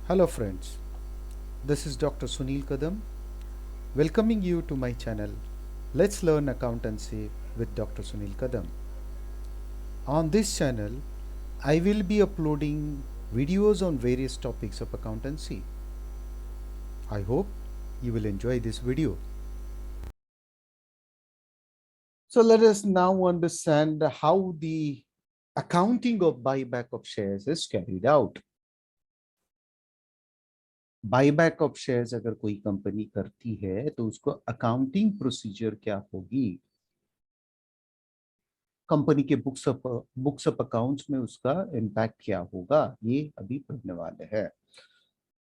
Hello friends, this is Dr. Sunil Kadam welcoming you to my channel. Let's learn accountancy with Dr. Sunil Kadam. On this channel, I will be uploading videos on various topics of accountancy. I hope you will enjoy this video. So let us now understand how the accounting of buyback of shares is carried out. Buyback of shares अगर कोई company करती है तो उसको accounting procedure क्या होगी, company के books of accounts में उसका इम्पैक्ट क्या होगा, ये अभी पढ़ने वाले हैं.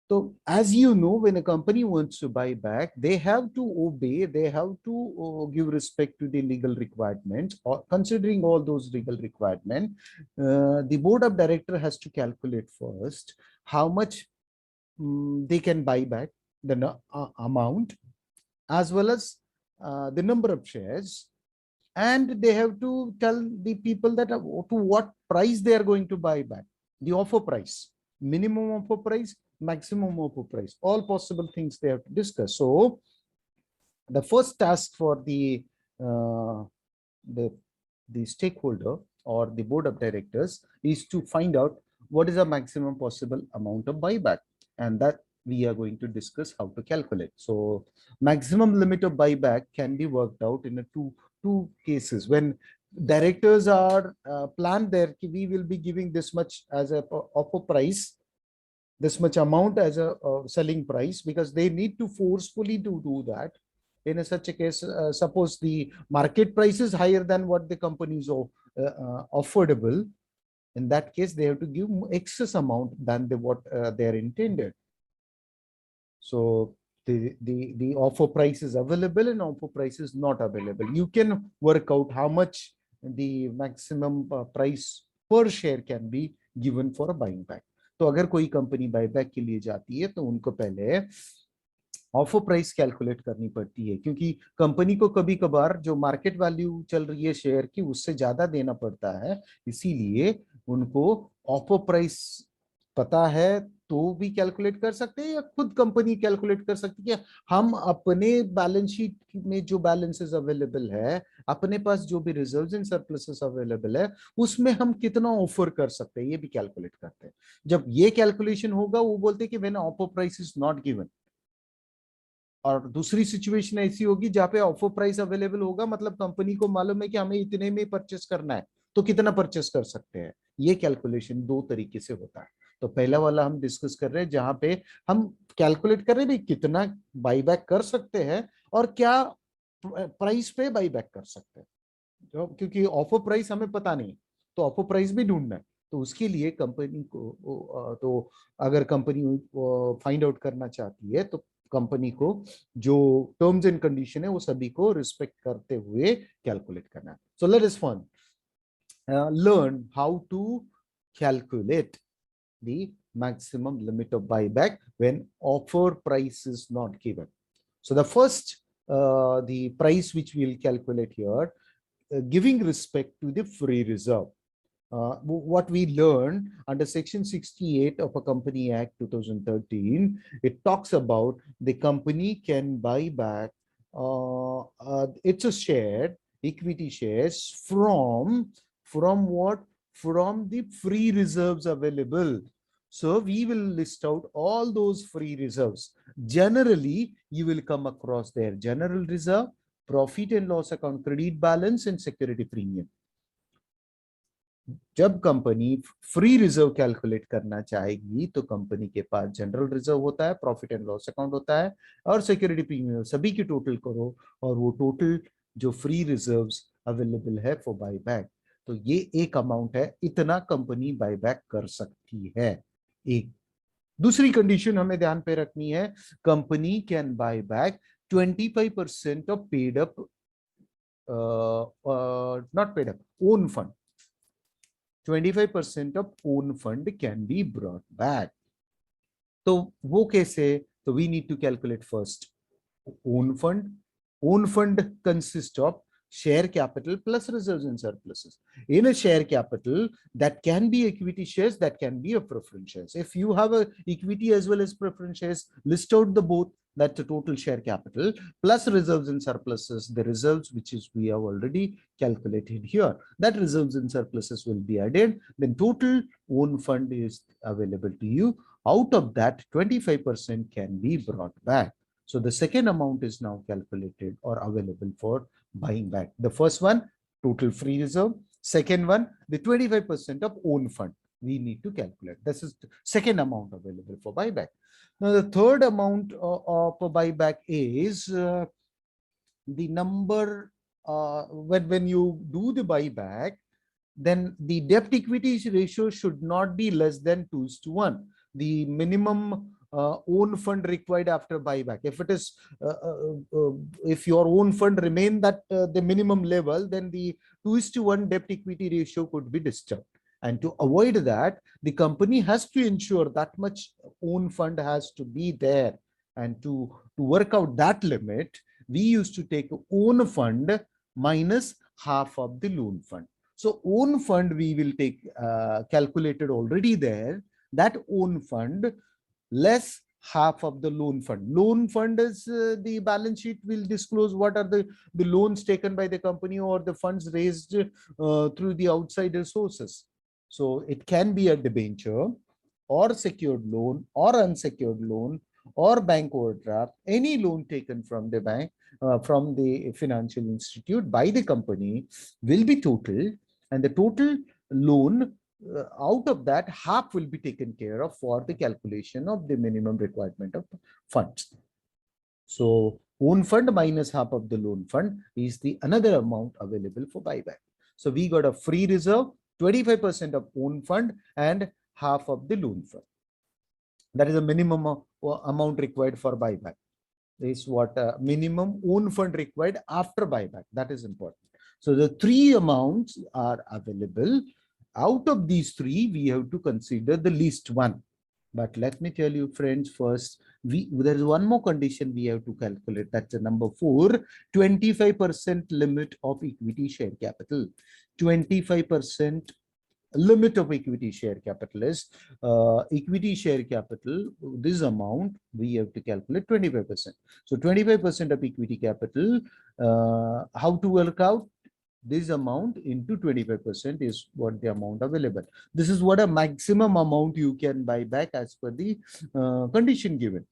तो as you know, when a company wants to buy back, they have to obey, they have to give respect to the legal requirements, or considering all those legal requirements, the board of director has to calculate first how much they can buy back, the amount, as well as the number of shares, and they have to tell the people that to what price they are going to buy back, the offer price, minimum offer price, maximum offer price, all possible things they have to discuss. So the first task for uh, the the stakeholder or the board of directors is to find out what is the maximum possible amount of buyback, and that we are going to discuss how to calculate. So maximum limit of buyback can be worked out in a two cases. When directors are planned there, we will be giving this much as a offer price, this much amount as a selling price, because they need to forcefully to do that. In such a case, suppose the market price is higher than what the company is affordable, in that case they have to give excess amount than what they are intended. So the offer price is available and offer price is not available. You can work out how much the maximum price per share can be given for a buying back. तो अगर कोई company buyback के लिए जाती है तो उनको पहले ऑफर प्राइस कैलकुलेट करनी पड़ती है, क्योंकि कंपनी को कभी कभार जो मार्केट वैल्यू चल रही है शेयर की उससे ज्यादा देना पड़ता है, इसीलिए उनको ऑफर प्राइस पता है तो भी कैलकुलेट कर सकते हैं, या खुद कंपनी कैलकुलेट कर सकती है कि हम अपने बैलेंस शीट में जो बैलेंसेस अवेलेबल है, अपने पास जो भी रिजर्व्स एंड सरप्लसेस अवेलेबल है, उसमें हम कितना ऑफर कर सकते हैं, ये भी कैलकुलेट करते हैं. जब ये कैलकुलेशन होगा वो बोलते हैं कि when offer price is not given. और दूसरी सिचुएशन ऐसी होगी जहां पे ऑफर प्राइस अवेलेबल होगा, मतलब कंपनी को मालूम है कि हमें इतने में परचेस करना है, तो कितना परचेस कर सकते हैं. ये कैलकुलेशन दो तरीके से होता है. तो पहला वाला हम डिस्कस कर रहे हैं जहां पे हम कैलकुलेट कर रहे हैं भाई कितना बाईबैक कर सकते हैं और क्या प्राइस पे बाईबैक कर सकते हैं. तो क्योंकि ऑफर प्राइस हमें पता नहीं, तो ऑफर प्राइस भी ढूंढना है. तो उसके लिए कंपनी को तो अगर कंपनी फाइंड आउट करना चाहती है तो कंपनी को जो टर्म्स एंड कंडीशन है वो सभी को रिस्पेक्ट करते हुए कैलकुलेट करना है. So let us first learn how to calculate the maximum limit of buyback when offer price is not given. So the first the price which we will calculate here, giving respect to the free reserve. What we learned under Section 68 of a Company Act 2013, it talks about the company can buy back it's a share, equity shares from what? From the free reserves available. So we will list out all those free reserves. Generally, you will come across their general reserve, profit and loss account, credit balance, and security premium. जब company free reserve calculate करना चाहेगी तो company के पास general reserve होता है, profit and loss account होता है, और सिक्योरिटी प्रीमियम, सभी की टोटल करो और वो टोटल जो फ्री रिजर्व्स अवेलेबल है फॉर बायबैक, तो ये एक अमाउंट है, इतना कंपनी बायबैक कर सकती है. एक दूसरी कंडीशन हमें ध्यान पे रखनी है, company can buy back 25% of paid up, not paid up, own fund. 25% of own fund can be brought back. तो वो कैसे? तो we need to calculate first own fund. Own fund consists of share capital plus reserves and surpluses. In a share capital, that can be equity shares, that can be a preference shares. If you have a equity as well as preference shares, list out the both. That's the total share capital plus reserves and surpluses. The reserves, which is we have already calculated here, that reserves and surpluses will be added. Then total own fund is available to you. Out of that, 25% can be brought back. So the second amount is now calculated or available for buying back. The first one, total free reserve. Second one, the 25% of own fund we need to calculate. This is the second amount available for buyback. Now the third amount of a buyback is the number when you do the buyback, then the debt equity ratio should not be less than 2:1. The minimum own fund required after buyback. If it is, if your own fund remain that the minimum level, then the 2:1 debt equity ratio could be disturbed. And to avoid that, the company has to ensure that much own fund has to be there. And to work out that limit, we used to take own fund minus half of the loan fund. So own fund we will take calculated already there. That own fund less half of the loan fund. Loan fund is the balance sheet will disclose what are the loans taken by the company or the funds raised through the outside sources. So it can be a debenture or secured loan or unsecured loan or bank overdraft, any loan taken from the bank, from the financial institute by the company will be total, and the total loan out of that half will be taken care of for the calculation of the minimum requirement of funds. So own fund minus half of the loan fund is the another amount available for buyback. So we got a free reserve, 25% of own fund and half of the loan fund. That is a minimum amount required for buyback. Is what minimum own fund required after buyback. That is important. So the three amounts are available. Out of these three, we have to consider the least one. But let me tell you, friends, first, there is one more condition we have to calculate. That's the number 4, 25% limit of equity share capital. 25% limit of equity share capital is equity share capital. This amount we have to calculate 25%. So 25% of equity capital, how to work out? This amount into 25% is what the amount available. This is what a maximum amount you can buy back as per the condition given.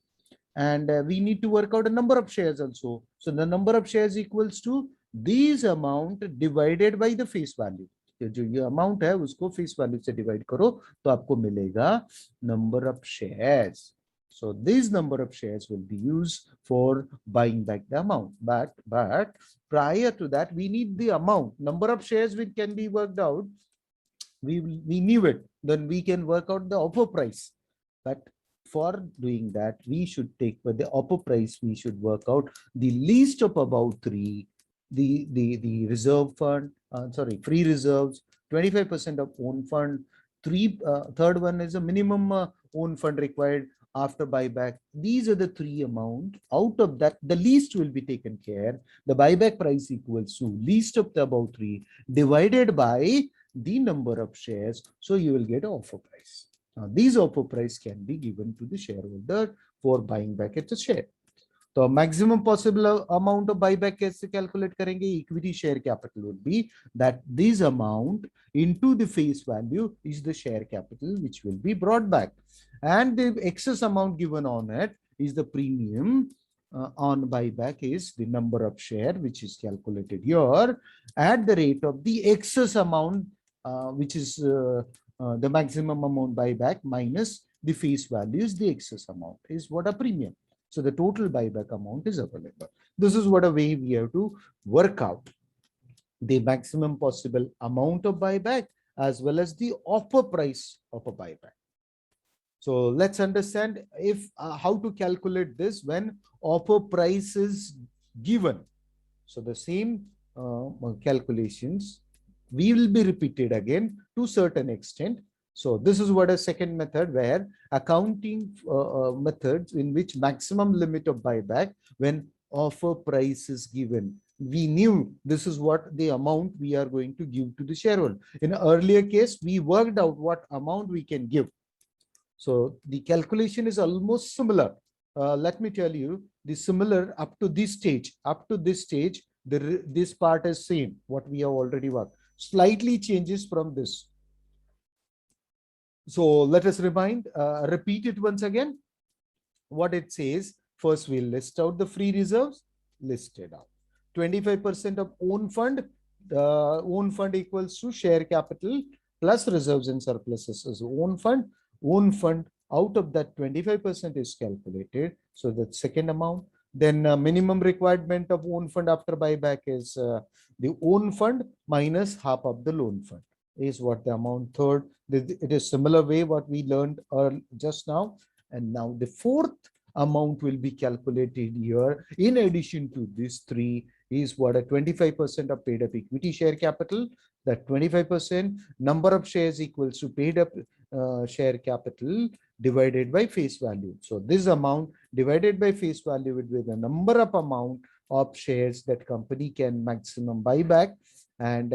And we need to work out a number of shares also. So the number of shares equals to this amount divided by the face value. जो ये amount है उसको face value से divide करो तो आपको मिलेगा number of shares. So this number of shares will be used for buying back the amount. But prior to that, we need the amount. Number of shares which can be worked out. We knew it. Then we can work out the offer price. But for doing that, we should take for the offer price. We should work out the least of about 3. The reserve fund. Free reserves. 25% of own fund. Third one is a minimum own fund required after buyback. These are the 3 amount. Out of that, the least will be taken care. The buyback price equals to least of the above 3 divided by the number of shares. So you will get offer price. Now these offer price can be given to the shareholder for buying back its share. So maximum possible amount of buyback कैसे calculate करेंगे? Equity share capital would be that this amount into the face value is the share capital which will be brought back, and the excess amount given on it is the premium on buyback is the number of share which is calculated here at the rate of the excess amount which is the maximum amount buyback minus the face value is the excess amount is what a premium. So the total buyback amount is available. This is what a way we have to work out the maximum possible amount of buyback as well as the offer price of a buyback. So let's understand if how to calculate this when offer price is given. So the same calculations we will be repeated again to certain extent. So this is what a second method where accounting methods in which maximum limit of buyback when offer price is given. we knew this is what the amount we are going to give to the shareholder. In an earlier case, we worked out what amount we can give. So the calculation is almost similar. Let me tell you, the similar up to this stage. Up to this stage, this part is same, what we have already worked. Slightly changes from this. So let us repeat it once again. What it says, first we'll list out the free reserves, listed out. 25% of own fund, own fund equals to share capital plus reserves and surpluses is own fund. Own fund, out of that 25% is calculated. So the second amount. Then minimum requirement of own fund after buyback is the own fund minus half of the loan fund is what the amount. Third, it is similar way what we learned just now. And now the fourth amount will be calculated here. In addition to these three is what a 25% of paid up equity share capital. That 25% number of shares equals to paid up share capital divided by face value. So this amount divided by face value would be the number of amount of shares that company can maximum buy back, and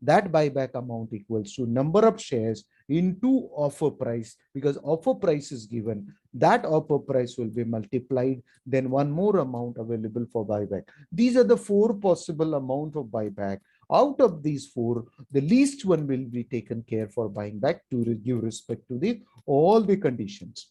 that buyback amount equals to number of shares into offer price, because offer price is given. That offer price will be multiplied, then one more amount available for buyback. These are the four possible amount of buyback. Out of these four, the least one will be taken care for buying back to give respect to the all the conditions.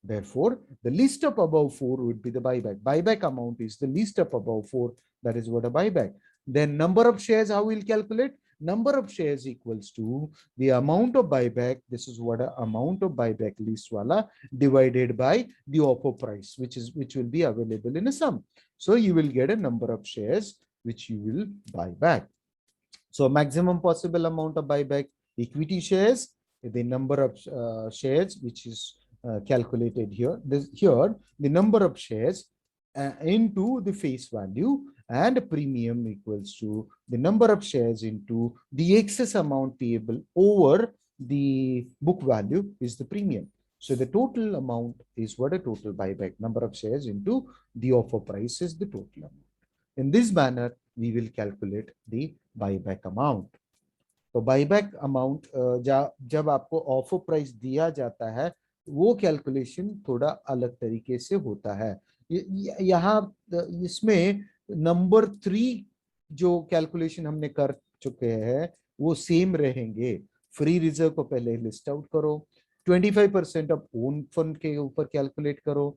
Therefore, the least of above four would be the buyback. Buyback amount is the least of above four. That is what a buyback. Then number of shares, how we'll calculate? Number of shares equals to the amount of buyback. This is what a amount of buyback least wala divided by the offer price, which will be available in a sum. So you will get a number of shares which you will buy back. So maximum possible amount of buyback equity shares, the number of shares which is calculated here. Here the number of shares into the face value, and premium equals to the number of shares into the excess amount payable over the book value is the premium. So the total amount is what a total buyback, number of shares into the offer price is the total amount. In this manner, we will calculate the buyback amount. तो buyback amount जब आपको offer price दिया जाता है, वो calculation थोड़ा अलग तरीके से होता है. यहाँ इसमें नंबर 3 जो कैलकुलेशन हमने कर चुके हैं वो सेम रहेंगे. फ्री रिजर्व को पहले लिस्ट आउट करो, 25% ऑफ ओन फंड के ऊपर कैलकुलेट करो,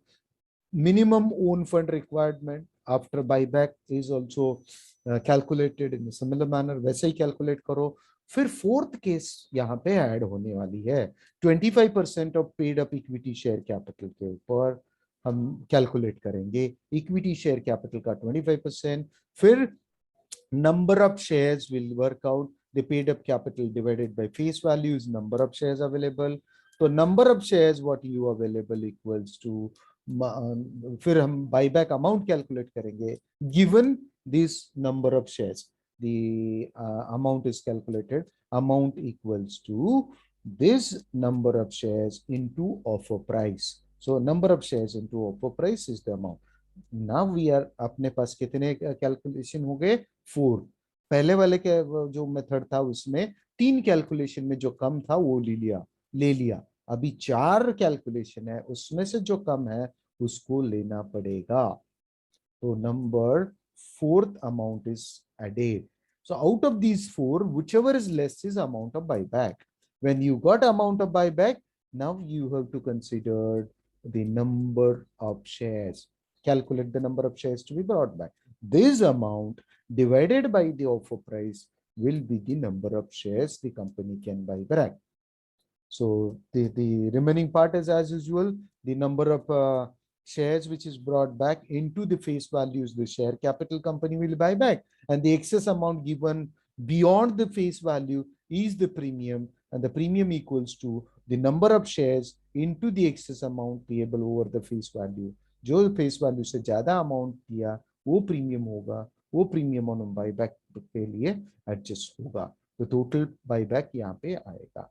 minimum own fund requirement after buyback is also calculated in a similar manner, वैसे ही कैलकुलेट करो. फिर फोर्थ केस यहाँ पे ऐड होने वाली है. 25% of paid up equity share capital के ऊपर हम कैलकुलेट करेंगे. इक्विटी शेयर कैपिटल का 25%. फिर number of shares will work out the paid up capital divided by face value is number of shares available. So number of shares what you available equals to फिर हम buyback amount calculate करेंगे. Given this number of shares, the amount is calculated. Amount equals to this number of shares into offer price. So number of shares into offer price is the amount. Now we are अपने पास कितने calculation हो गए? 4. पहले वाले के जो method था उसमें 3 कैलकुलेशन में जो कम था वो ले लिया. अभी 4 कैलकुलेशन है, उसमें से जो कम है उसको लेना पड़ेगा. तो number 4th amount is added. So out of these 4, whichever is less is amount of buyback. When you got amount of buyback, now you have to consider the number of shares. Calculate the number of shares to be brought back. This amount divided by the offer price will be the number of shares the company can buy back. So the remaining part is as usual, the number of shares which is brought back into the face values, the share capital company will buy back, and the excess amount given beyond the face value is the premium, and the premium equals to the number of shares into the excess amount payable over the face value. जो face value से ज्यादा amount दिया वो premium होगा, वो premium on buyback के लिए adjust होगा. तो total buyback यहाँ पे आएगा.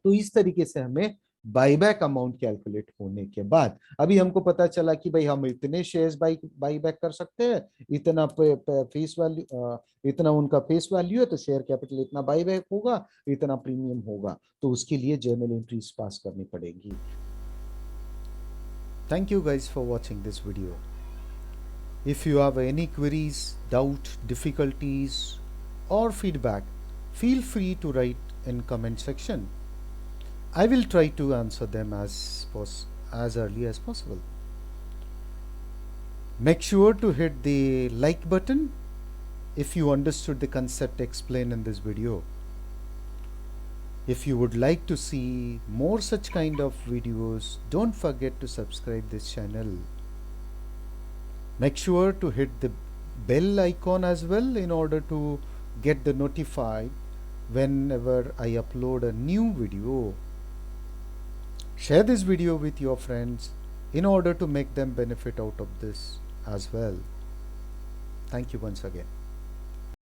तो इस तरीके से हमें बाईबैक अमाउंट कैलकुलेट होने के बाद अभी हमको पता चला कि भाई हम इतने शेयर्स बाईबैक कर सकते हैं, इतना फेस वैल्यू, इतना उनका फेस वैल्यू है, तो शेयर कैपिटल इतना बाईबैक होगा, इतना प्रीमियम होगा, तो उसके लिए जर्नल एंट्रीज पास करनी पड़ेगी। Thank you guys for watching this video. If you have any queries, doubt, difficulties or feedback, feel free to write in comment section. I will try to answer them as early as possible. Make sure to hit the like button if you understood the concept explained in this video. If you would like to see more such kind of videos, don't forget to subscribe this channel. Make sure to hit the bell icon as well in order to get the notified whenever I upload a new video. Share this video with your friends in order to make them benefit out of this as well. Thank you once again.